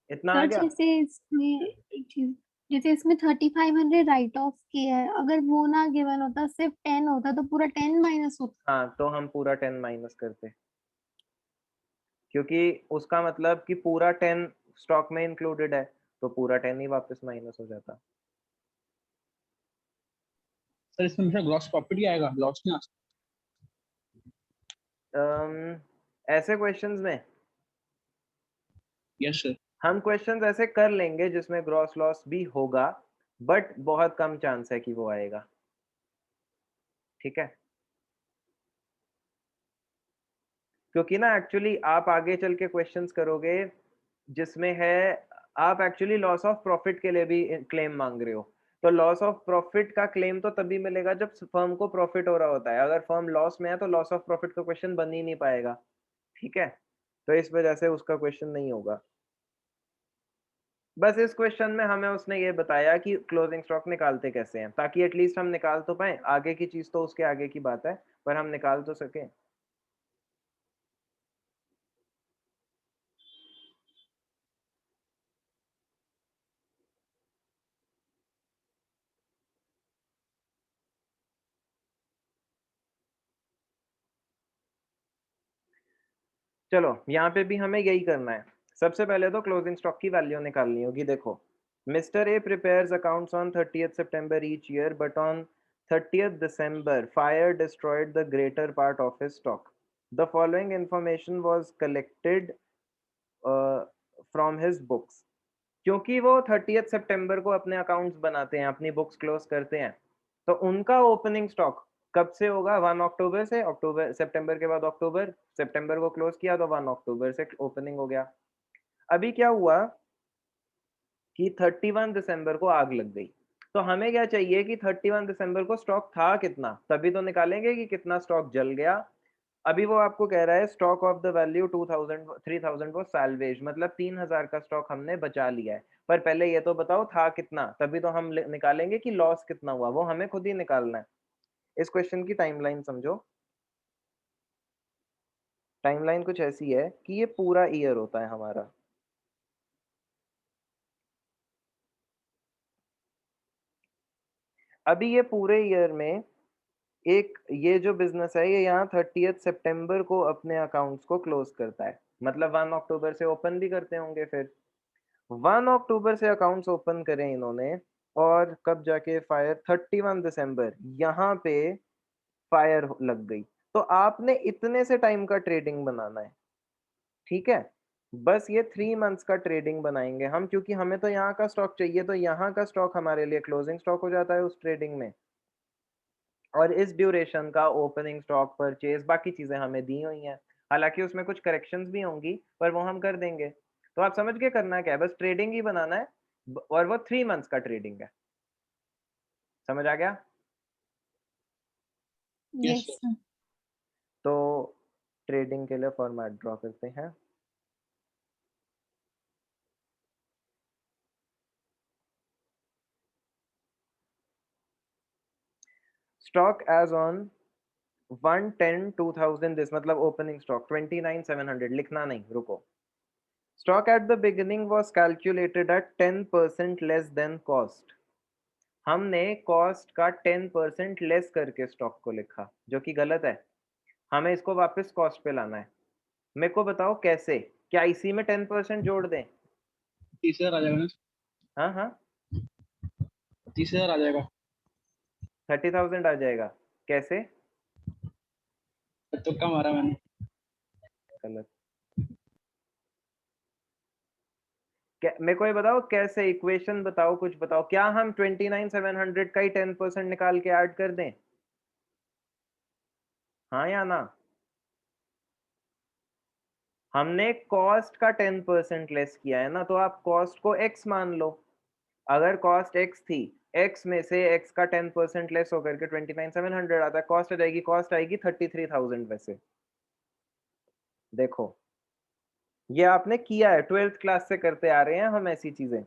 इतना आ सर गया। जैसे इसमें एक चीज, जैसे इसमें 3500 राइट ऑफ किया है, अगर वो ना गिवन होता, सिर्फ 10 होता तो पूरा 10 माइनस होता। हाँ, तो हम पूरा 10 माइनस करते, क्योंकि उसका मतलब कि पूरा 10 स्टॉक में इंक्लूडेड है, तो पूरा 10 ही वापस माइनस हो जाता। सर इसमें हमेशा ग्रॉस प्रॉफिट ही आएगा, लॉस नहीं आ सकता। ऐसे क्वेश्चंस में यस सर। हम क्वेश्चंस ऐसे कर लेंगे जिसमें ग्रॉस लॉस भी होगा, बट बहुत कम चांस है कि वो आएगा। ठीक है, क्योंकि ना एक्चुअली आप आगे चल के क्वेश्चंस करोगे जिसमें है, आप एक्चुअली लॉस ऑफ प्रॉफिट के लिए भी क्लेम मांग रहे हो, तो लॉस ऑफ प्रॉफिट का क्लेम तो तभी मिलेगा जब फर्म को प्रॉफिट हो रहा होता है, अगर फर्म लॉस में है तो लॉस ऑफ प्रॉफिट का क्वेश्चन बन ही नहीं पाएगा। ठीक है, तो इस वजह से उसका क्वेश्चन नहीं होगा। बस इस क्वेश्चन में हमें उसने ये बताया कि क्लोजिंग स्टॉक निकालते कैसे हैं, ताकि एटलीस्ट हम निकाल तो पाए, आगे की चीज तो उसके आगे की बात है, पर हम निकाल तो सके। चलो यहाँ पे भी हमें यही करना है। सबसे पहले तो क्लोजिंग स्टॉक की वैल्यू निकालनी होगी। देखो, mister A prepares accounts on 30th September each year, but on 30th December fire destroyed the greater part of his stock. The following information was collected from his books. क्योंकि वो 30th सितंबर को अपने अकाउंट्स बनाते हैं, अपनी बुक्स क्लोज करते हैं, तो उनका ओपनिंग स्टॉक कब से होगा, 1 अक्टूबर से। अक्टूबर, सितंबर के बाद अक्टूबर, सितंबर को क्लोज किया तो 1 अक्टूबर से ओपनिंग हो गया। अभी क्या हुआ कि 31 दिसंबर को आग लग गई, तो हमें क्या चाहिए कि 31 दिसंबर को स्टॉक था कितना, तभी तो निकालेंगे कि कितना स्टॉक जल गया। अभी वो आपको कह रहा है स्टॉक ऑफ द वैल्यू 2000 3000 वो सैल्वेज, मतलब 3000 का स्टॉक हमने बचा लिया है, पर पहले ये तो बताओ था कितना, तभी तो हम निकालेंगे कि लॉस कितना हुआ, वो हमें खुद ही निकालना है। इस क्वेश्चन की टाइमलाइन समझो। टाइमलाइन कुछ ऐसी है कि ये पूरा ईयर होता है हमारा। अभी ये पूरे ईयर में एक ये जो बिजनेस है ये यहाँ 30 सितंबर को अपने अकाउंट्स को क्लोज करता है, मतलब 1 अक्टूबर से ओपन भी करते होंगे। फिर 1 अक्टूबर से अकाउंट्स ओपन करे इन्होंने, और कब जाके फायर 31 दिसंबर यहाँ पे फायर लग गई। तो आपने इतने से टाइम का ट्रेडिंग बनाना है, ठीक है। बस ये 3 मंथ्स का ट्रेडिंग बनाएंगे हम, क्योंकि हमें तो यहाँ का स्टॉक चाहिए, तो यहाँ का स्टॉक हमारे लिए क्लोजिंग स्टॉक हो जाता है उस ट्रेडिंग में। और इस ड्यूरेशन का ओपनिंग स्टॉक, परचेज, बाकी चीजें हमें दी हुई हैं। हालांकि उसमें कुछ करेक्शंस भी होंगी, पर वो हम कर देंगे। तो आप समझ के करना क्या है, बस ट्रेडिंग ही बनाना है, और वो 3 मंथ्स का ट्रेडिंग है। समझ आ गया? Yes yes sir. सर। तो ट्रेडिंग के लिए फॉर्मेट ड्रॉ करते हैं। स्टॉक एज ऑन 1/10/2000, दिस मतलब ओपनिंग स्टॉक 29,700, लिखना नहीं, रुको। Stock at the beginning was calculated at 10% less than cost. हमने कॉस्ट का 10% लेस करके स्टॉक को लिखा, जो कि गलत है। हमें इसको वापस कॉस्ट पे लाना है। मेरे को बताओ कैसे, क्या इसी में 10% जोड़ दें? 30,000 आ जाएगा ना? हाँ हाँ, 30,000 आ जाएगा। 30,000 आ जाएगा। कैसे? तुक्का मारा मैंने। गलत। मेरे को ये बताओ कैसे, इक्वेशन बताओ, कुछ बताओ। क्या हम 29,700 का ही 10% निकाल के ऐड कर दें? हाँ या ना? हमने कॉस्ट का 10% लेस किया है ना, तो आप कॉस्ट को x मान लो। अगर कॉस्ट x थी, x में से x का 10% लेस होकर के 29,700 आता है, कॉस्ट आ जाएगी, कॉस्ट आएगी 33,000। वैसे देखो, ये आपने किया है, 12th क्लास से करते आ रहे हैं हम ऐसी चीजें।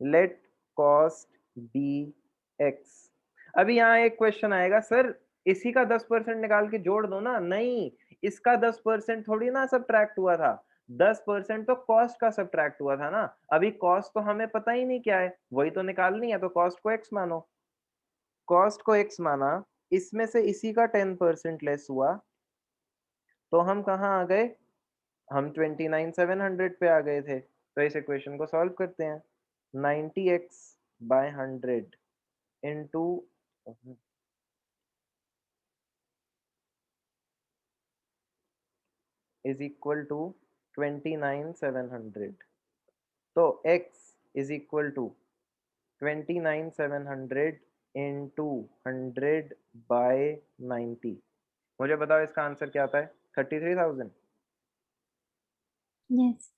Let cost be x। अभी यहाँ एक क्वेश्चन आएगा, सर इसी का 10% निकाल के जोड़ दो ना। नहीं, इसका 10% थोड़ी ना सब्ट्रैक्ट हुआ था, 10% तो कॉस्ट का सब्ट्रैक्ट हुआ था ना। अभी कॉस्ट तो हमें पता ही नहीं क्या है, वही तो निकालनी है, तो कॉस्ट को x मानो। कॉस्ट को x माना, इसमें से इसी का 10% लेस हुआ, तो हम कहाँ आ गए? हम 29,700 पे आ गए थे। तो इस इक्वेशन को सॉल्व करते हैं। 90x/100 into is equal to 29,700। तो x is equal to 29,700 into 100/90। मुझे बताओ इसका आंसर क्या आता है? 33,000। यस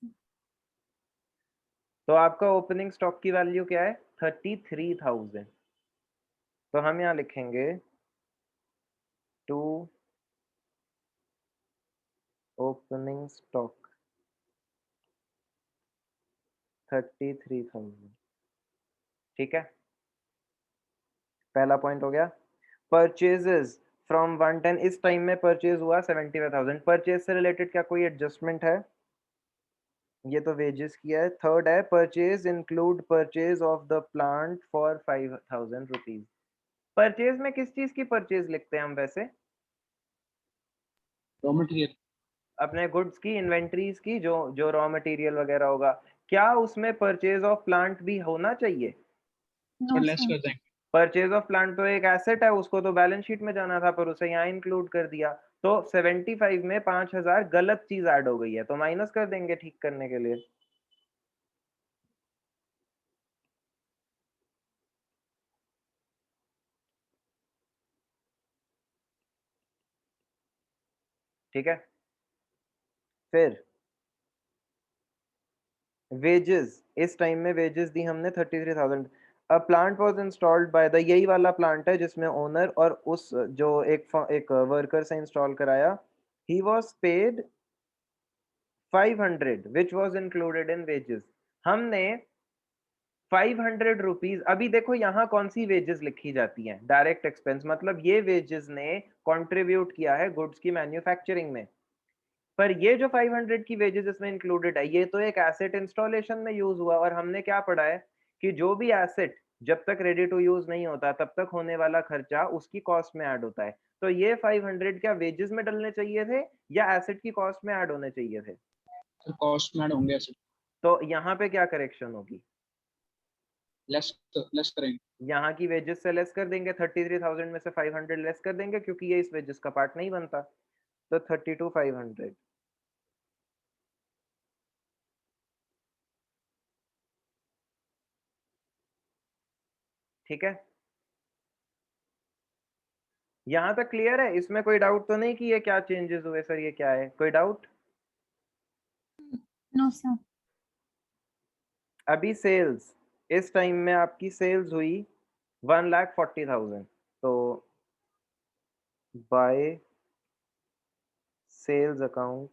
तो आपका ओपनिंग स्टॉक की वैल्यू क्या है? 33,000। तो हम यहाँ लिखेंगे टू ओपनिंग स्टॉक 33,000। ठीक है, पहला पॉइंट हो गया। परचेजेस फ्रॉम 110, इस टाइम में परचेज हुआ 75,000। परचेज से रिलेटेड क्या कोई एडजस्टमेंट है? ये तो वेजेस किया है। थर्ड है, purchase include purchase of the plant for 5,000 rupees. Purchase में किस चीज की परचेज लिखते हैं हम वैसे? Raw material. अपने गुड्स की, इन्वेंट्रीज की, जो जो रॉ मटेरियल वगैरह होगा। क्या उसमें परचेज ऑफ प्लांट भी होना चाहिए? पर नो लेस सर। कर देंगे। परचेज ऑफ प्लांट तो एक एसेट है, उसको तो बैलेंस शीट में जाना था, पर उसे यहाँ इंक्लूड कर दिया। तो 75 में 5,000 गलत चीज ऐड हो गई है, तो माइनस कर देंगे ठीक करने के लिए। ठीक है, फिर वेजेस, इस टाइम में वेजेस दी हमने 33,000। A plant was installed by the, यही वाला प्लांट है जिसमें ओनर और उस जो एक वर्कर से इंस्टॉल कराया। He was paid 500 which was included in wages. हमने 500 रुपीज, अभी देखो यहाँ कौन सी वेजेस लिखी जाती हैं? डायरेक्ट एक्सपेंस, मतलब ये वेजेस ने कंट्रीब्यूट किया है गुड्स की मैन्युफैक्चरिंग में। पर ये जो 500 की वेजेस इसमें इंक्लूडेड है, ये तो एक एसेट इंस्टॉलेशन में यूज हुआ। और हमने क्या पढ़ा है कि जो भी एसेट जब तक रेडी टू यूज नहीं होता तब तक होने वाला खर्चा उसकी कॉस्ट में ऐड होता है। तो ये 500 क्या वेजेस में डलने चाहिए थे या एसेट की कॉस्ट में ऐड होने चाहिए थे? सर कॉस्ट में ऐड होंगे ऐसे, तो यहाँ पे क्या करेक्शन होगी? लेस लेस करेंगे। यहाँ की वेजेस से लेस कर देंगे, 33,000 में से 500 लेस कर देंगे क्योंकि ये इस वेजेस का पार्ट नहीं बनता। तो 32,500। ठीक है, यहाँ तक क्लियर है? इसमें कोई डाउट तो नहीं कि ये क्या चेंजेस हुए सर, ये क्या है? कोई डाउट? No sir. अभी सेल्स, इस टाइम में आपकी सेल्स हुई 1,40,000, तो बाय सेल्स अकाउंट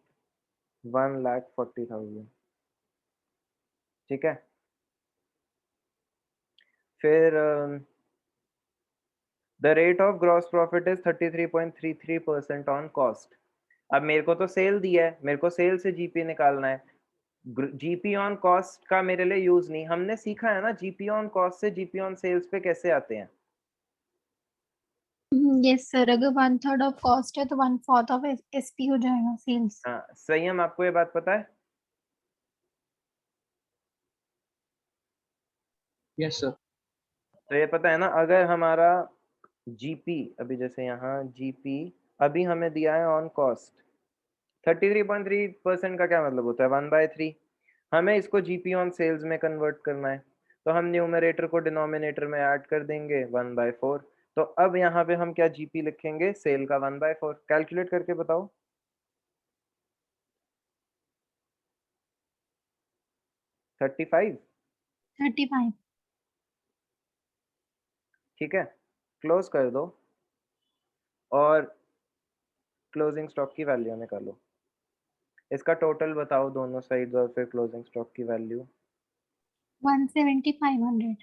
1,40,000। ठीक है, फिर the rate of gross profit is 33.33% on cost. अब मेरे को तो सेल दिया है, मेरे को सेल से जीपी निकालना है। जीपी ऑन कॉस्ट का मेरे लिए यूज नहीं, हमने सीखा है ना जीपी ऑन कॉस्ट से जीपी ऑन सेल्स पे कैसे आते हैं। यस सर, अगर 1/3 ऑफ कॉस्ट है तो 1/4 ऑफ एसपी हो जाएगा सेल्स। हाँ संयम, आपको ये बात पता है? Yes sir. तो ये पता है ना, अगर हमारा जीपी, अभी जैसे यहाँ जीपी अभी हमें दिया है ऑन कॉस्ट 33.3% का क्या मतलब होता है? 1/3। हमें इसको जीपी ऑन सेल्स में कन्वर्ट करना है, तो हम न्यूमरेटर को डिनोमिनेटर में ऐड कर देंगे 1/4। तो अब यहाँ पे हम क्या जीपी लिखेंगे? सेल का 1/4। कैलकुलेट करके बताओ। 35। 35। ठीक है, क्लोज कर दो और क्लोजिंग स्टॉक की वैल्यू निकालो। इसका टोटल बताओ दोनों साइड्स और फिर क्लोजिंग स्टॉक की वैल्यू। 170,500।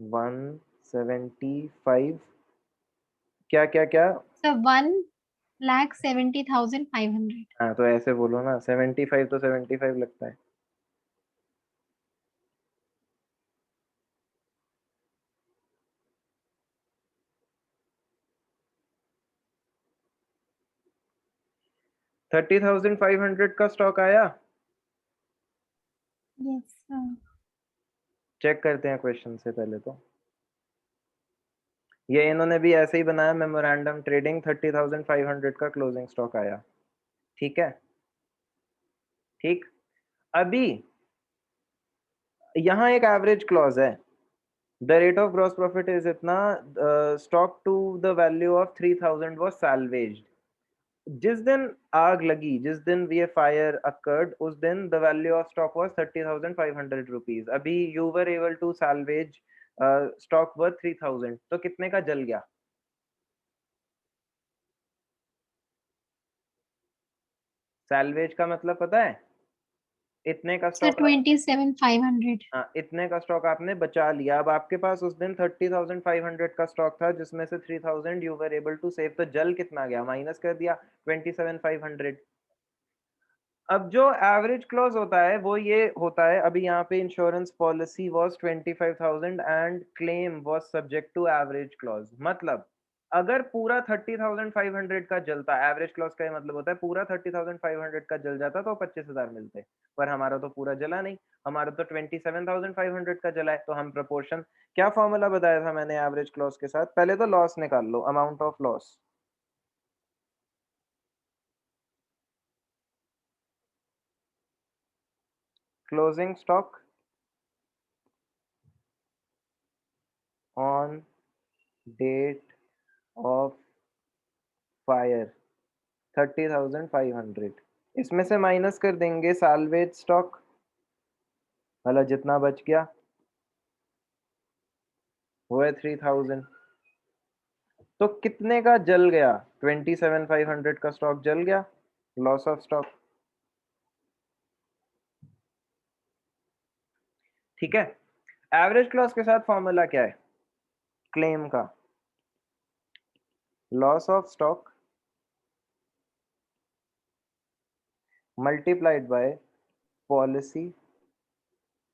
175 क्या क्या क्या? सर 1,70,500। हाँ तो ऐसे बोलो ना, 75 तो 75 लगता है। $30,500 का स्टॉक आया। Yes sir. चेक करते हैं क्वेश्चन से पहले तो। ये इन्होंने भी ऐसे ही बनाया, मेमोरेंडम ट्रेडिंग 30,500 का क्लोजिंग स्टॉक आया। ठीक है, ठीक। अभी यहाँ एक एवरेज क्लॉज है, the rate of gross profit is इतना, stock to the value of 3,000 was salvaged. जिस दिन आग लगी, जिस दिन ये फायर अकर्ड, उस दिन the value of stock was 30,500 rupees. अभी you were able to salvage stock worth 3,000, तो कितने का जल गया? सैल्वेज का मतलब पता है? इतने का सर स्टॉक 27,500। हाँ, इतने का स्टॉक आपने बचा लिया। अब आपके पास उस दिन 30,500 का स्टॉक था जिसमें से 3,000 you were able to save, तो जल कितना गया? माइनस कर दिया 27,500। अब जो एवरेज क्लॉज होता है वो ये होता है, अभी यहाँ पे insurance policy was 25,000 and claim was subject to average clause. मतलब अगर पूरा 30,500 का जलता, एवरेज क्लॉज का ये मतलब होता है पूरा 30,500 का जल जाता तो 25,000 मिलते, पर हमारा तो पूरा जला नहीं, हमारा तो 27,500 का जला है। तो हम प्रोपोर्शन, क्या फॉर्मूला बताया था मैंने एवरेज क्लॉज के साथ? पहले तो लॉस निकाल लो, amount of loss. Closing stock on date of fire 30,500, इसमें से माइनस कर देंगे साल्वेज स्टॉक वाला, जितना बच गया वो है 3,000। तो कितने का जल गया? 27,500 का स्टॉक जल गया, लॉस ऑफ स्टॉक। ठीक है, एवरेज क्लॉज के साथ फॉर्मूला क्या है क्लेम का? Loss of stock multiplied by policy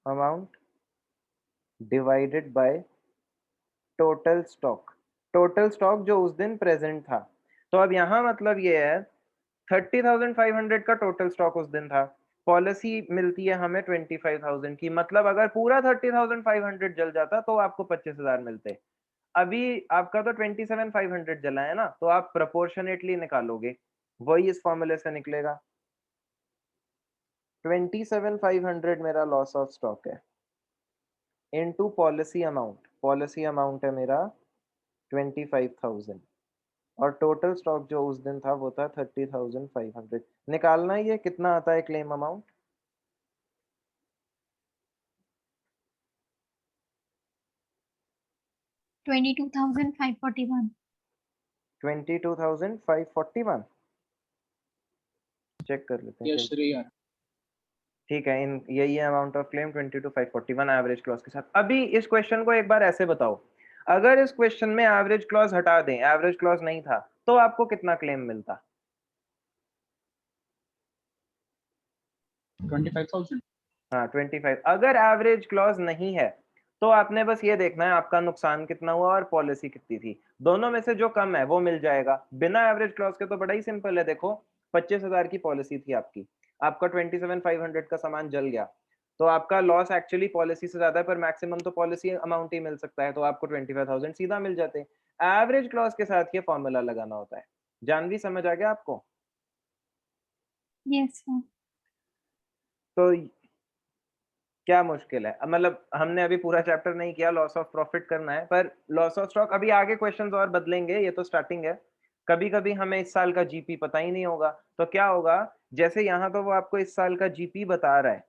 amount divided by total stock. Total stock जो उस दिन प्रेजेंट था। तो अब यहाँ मतलब ये है 30,500 का टोटल स्टॉक उस दिन था, पॉलिसी मिलती है हमें 25,000 की, मतलब अगर पूरा 30,500 जल जाता तो आपको 25,000 मिलते। अभी आपका तो 27,500 जला है ना, तो आप प्रोपोर्शनेटली निकालोगे, वही इस फॉर्मूले से निकलेगा। 27,500 मेरा लॉस ऑफ स्टॉक है into policy amount. Policy amount है मेरा 25,000 और टोटल स्टॉक जो उस दिन था वो था 30,500। निकालना ही है कितना आता है क्लेम अमाउंट। 22,541। 22,541 चेक कर लेते हैं यस सर यार। ठीक है, इन यही है amount of claim 22,541 average clause के साथ। अभी इस क्वेश्चन को एक बार ऐसे बताओ, अगर इस क्वेश्चन में एवरेज क्लॉज हटा दें, एवरेज क्लॉज नहीं था, तो आपको कितना क्लेम मिलता? 25,000। हाँ 25। अगर एवरेज क्लॉज नहीं है तो आपने बस ये देखना है आपका नुकसान कितना हुआ और पॉलिसी कितनी थी, दोनों में से जो कम है वो मिल जाएगा। बिना एवरेज क्लॉज के तो बड़ा ही सिंपल है, देखो 25,000 की पॉलिसी थी आपकी, आपका 27,500 का सामान जल गया, तो आपका लॉस एक्चुअली पॉलिसी से ज्यादा है, पर मैक्सिमम तो पॉलिसी अमाउंट ही मिल सकता है, तो आपको 25,000 सीधा मिल जाते हैं। एवरेज क्लॉज के साथ ये फॉर्मूला लगाना होता है। जानवी समझ आ गया आपको? Yes sir. तो क्या मुश्किल है, मतलब हमने अभी पूरा चैप्टर नहीं किया, लॉस ऑफ प्रॉफिट करना है, पर लॉस ऑफ स्टॉक अभी आगे क्वेश्चंस और बदलेंगे, ये तो स्टार्टिंग है। कभी कभी हमें इस साल का जीपी पता ही नहीं होगा, तो क्या होगा, जैसे यहाँ तो वो आपको इस साल का जीपी बता रहा है,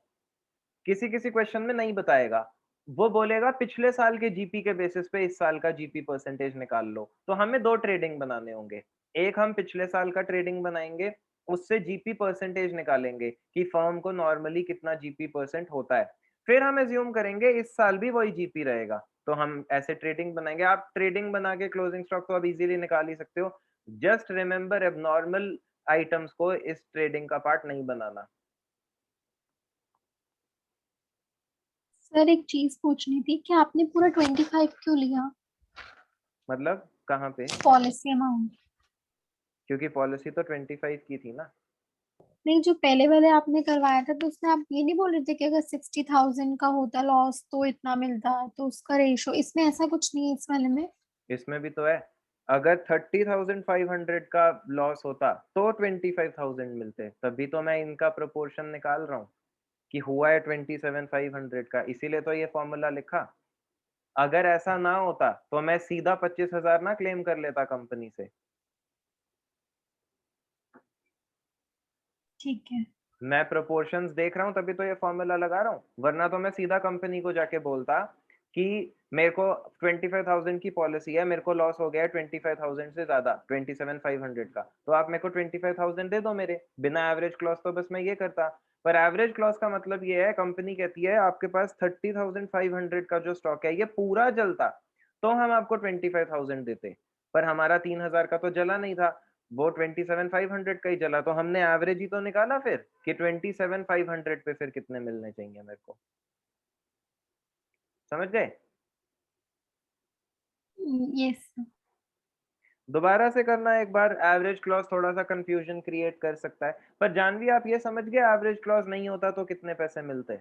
किसी किसी क्वेश्चन में नहीं बताएगा, वो बोलेगा पिछले साल के जीपी के बेसिस पे इस साल का जीपी परसेंटेज निकाल लो। तो हमें दो ट्रेडिंग बनाने होंगे, एक हम पिछले साल का ट्रेडिंग बनाएंगे, उससे जीपी परसेंटेज निकालेंगे कि फर्म को नॉर्मली कितना जीपी परसेंट होता है, फिर हम एज्यूम करेंगे इस साल भी वही जीपी रहेगा, तो हम ऐसे ट्रेडिंग बनाएंगे। आप ट्रेडिंग बना के क्लोजिंग स्टॉक तो अब इजीली निकाल ही सकते हो, जस्ट रिमेंबर एबनॉर्मल आइटम्स को इस ट्रेडिंग का पार्ट नहीं बनाना। सर एक चीज पूछनी थी कि आपने पूरा 25 क्यों लिया मतलब कहाँ पे? Policy amount? क्योंकि पॉलिसी तो 25 की थी ना। नहीं, जो पहले वाले आपने करवाया था तो उसमें आप ये नहीं बोल रहे थे कि अगर 60,000 का होता लॉस तो इतना मिलता, तो उसका रेशो इसमें ऐसा कुछ नहीं है इस वाले में? इसमें भी तो है, अगर 30,500 का लॉस होता तो 25,000 मिलते, तभी तो मैं इनका प्रोपोर्शन निकाल रहा हूँ कि हुआ है 27,500 का, इसीलिए तो ये फॉर्मूला लिखा। अगर ऐसा ना होता तो मैं सीधा 25,000 ना क्लेम कर लेता कंपनी से। ठीक है। मैं प्रोपोर्शंस देख रहा हूँ तभी तो ये फॉर्मूला लगा रहा हूँ, वरना तो मैं सीधा कंपनी को जाके बोलता कि मेरे को 25,000 की पॉलिसी है, मेरे को लॉस हो गया है 25,000 से ज्यादा, 27,500 का, तो आप मेरे को 25,000 दे दो मेरे, बिना एवरेज क्लॉज तो बस मैं ये करता। पर एवरेज क्लॉज का मतलब ये है, कंपनी कहती है आपके पास 30,500 का जो स्टॉक है ये पूरा जलता तो हम आपको 25,000 देते, पर हमारा 3,000 का तो जला नहीं था, वो 27,500 का ही जला, तो हमने एवरेज ही तो निकाला फिर कि 27,500 पे फिर कितने मिलने चाहिए मेरे को। समझ गए? यस। दोबारा से करना एक बार, एवरेज क्लॉज थोड़ा सा कंफ्यूजन क्रिएट कर सकता है, पर जानवी आप ये समझ गए एवरेज क्लॉज नहीं होता तो कितने पैसे मिलते?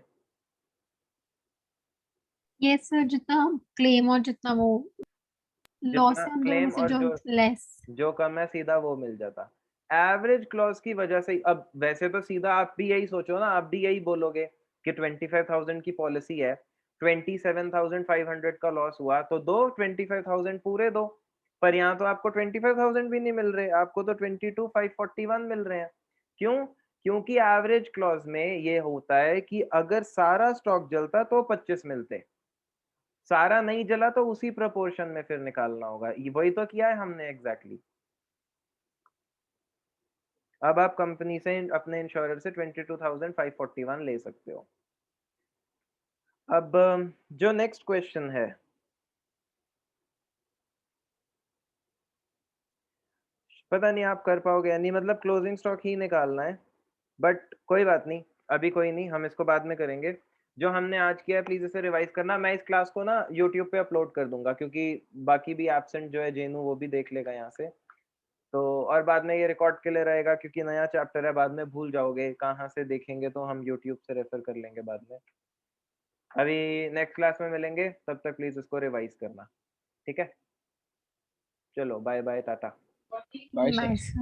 यस सर, जितना क्लेम और जितना वो लॉस जितना है, उन दोनों में क्लेम से और जो जो लेस। जो कम है सीधा वो मिल जाता। एवरेज क्लॉज की वजह से अब वैसे तो सीधा आप भी यही सोचो ना, आप भी यही बोलोगे कि 25,000 की पॉलिसी है, 27,500 का लॉस हुआ तो दो 25,000 पूरे दो, पर यहाँ तो आपको 25,000 भी नहीं मिल रहे, आपको तो 22,541 मिल रहे हैं। क्यों? क्योंकि एवरेज क्लॉज में ये होता है कि अगर सारा स्टॉक जलता तो 25 मिलते, सारा नहीं जला तो उसी प्रोपोर्शन में फिर निकालना होगा, वही तो किया है हमने एग्जैक्टली। अब आप कंपनी से अपने इंश्योरेंस से 22,541 ले सकते हो। अब जो नेक्स्ट क्वेश्चन है, पता नहीं आप कर पाओगे या नहीं, मतलब क्लोजिंग स्टॉक ही निकालना है, बट कोई बात नहीं, अभी कोई नहीं, हम इसको बाद में करेंगे। जो हमने आज किया है प्लीज इसे रिवाइज करना। मैं इस क्लास को ना यूट्यूब पे अपलोड कर दूंगा, क्योंकि बाकी भी एब्सेंट जो है जेनू वो भी देख लेगा यहाँ से। तो और बाद में ये रिकॉर्ड के लिए रहेगा, क्योंकि नया चैप्टर है, बाद में भूल जाओगे कहाँ से देखेंगे, तो हम यूट्यूब से रेफर कर लेंगे बाद में। अभी नेक्स्ट क्लास में मिलेंगे, तब तक प्लीज इसको रिवाइज करना, ठीक है? चलो बाय बाय, टाटा। Bye sir. नाइस।